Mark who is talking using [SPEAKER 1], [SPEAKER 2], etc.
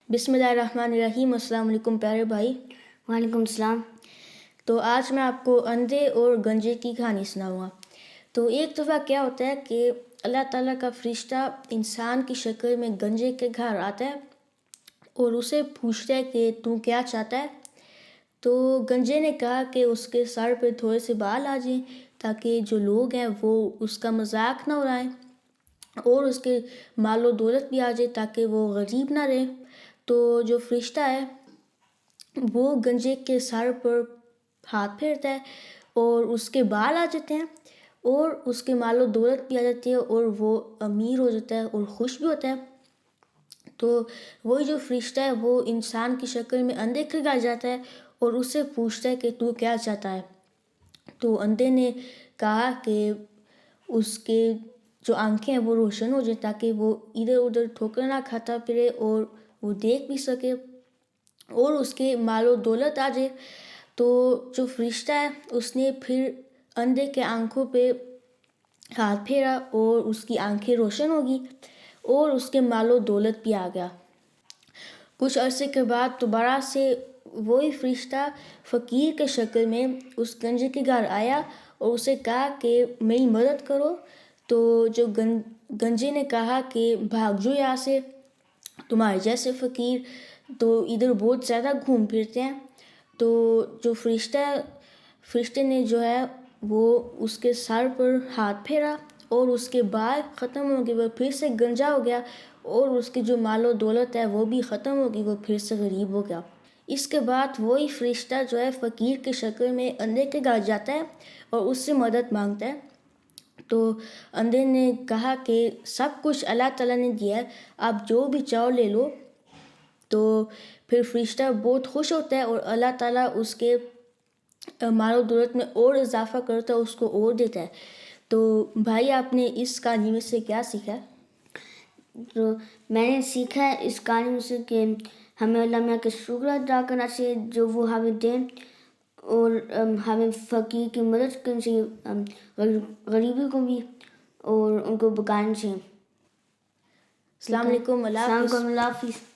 [SPEAKER 1] بسم اللہ الرحمن الرحیم۔ السلام علیکم پیارے بھائی۔
[SPEAKER 2] وعلیکم السلام۔
[SPEAKER 1] تو آج میں آپ کو اندھے اور گنجے کی کہانی سناؤں گا۔ تو ایک دفعہ کیا ہوتا ہے کہ اللہ تعالیٰ کا فرشتہ انسان کی شکل میں گنجے کے گھر آتا ہے اور اسے پوچھتا ہے کہ تو کیا چاہتا ہے؟ تو گنجے نے کہا کہ اس کے سر پہ تھوڑے سے بال آ جائیں تاکہ جو لوگ ہیں وہ اس کا مذاق نہ اڑائیں، اور اس کے مال و دولت بھی آ جائے تاکہ وہ غریب نہ رہے۔ تو جو فرشتہ ہے وہ گنجے کے سر پر ہاتھ پھیرتا ہے اور اس کے بال آ جاتے ہیں اور اس کے مال و دولت بھی آ جاتی ہے اور وہ امیر ہو جاتا ہے اور خوش بھی ہوتا ہے۔ تو وہی جو فرشتہ ہے وہ انسان کی شکل میں اندھے کے گھر جاتا ہے اور اس سے پوچھتا ہے کہ تو کیا چاہتا ہے؟ تو اندھے نے کہا کہ اس کے جو آنکھیں ہیں وہ روشن ہو جائیں تاکہ وہ ادھر ادھر ٹھوکر نہ کھاتا پھرے اور وہ دیکھ بھی سکے اور اس کے مال و دولت آ جائے۔ تو جو فرشتہ ہے اس نے پھر اندھے کے آنکھوں پہ ہاتھ پھیرا اور اس کی آنکھیں روشن ہوگی اور اس کے مال و دولت بھی آ گیا۔ کچھ عرصے کے بعد دوبارہ سے وہی فرشتہ فقیر کے شکل میں اس گنجے کے گھر آیا اور اسے کہا کہ میری مدد کرو۔ تو جو گنجے نے کہا کہ بھاگ جو یہاں سے، تمہارے جیسے فقیر تو ادھر بہت زیادہ گھوم پھرتے ہیں۔ تو جو فرشتے نے جو ہے وہ اس کے سر پر ہاتھ پھیرا اور اس کے بال ختم ہو گئے، وہ پھر سے گنجا ہو گیا اور اس کی جو مال و دولت ہے وہ بھی ختم ہو گئی، وہ پھر سے غریب ہو گیا۔ اس کے بعد وہی فرشتہ جو ہے فقیر کی شکل میں اندھے کے گھر جاتا ہے اور اس سے مدد مانگتا ہے۔ تو اندھے نے کہا کہ سب کچھ اللہ تعالیٰ نے دیا ہے، آپ جو بھی چاہو لے لو۔ تو پھر فرشتہ بہت خوش ہوتا ہے اور اللہ تعالیٰ اس کے مال و دولت میں اور اضافہ کرتا ہے، اس کو اور دیتا ہے۔ تو بھائی آپ نے اس کہانی میں سے کیا سیکھا ہے؟
[SPEAKER 2] تو میں نے سیکھا ہے اس کہانی میں سے کہ ہمیں اللہ میاں کا شکر ادا کرنا چاہیے جو وہ ہمیں دیں، اور ہمیں فقیر کی مدد کرنی چاہیے، غریبی کو بھی، اور ان کو بکانا چاہیے۔
[SPEAKER 1] السلام علیکم، اللہ حافظ۔
[SPEAKER 2] اللہ حافظ۔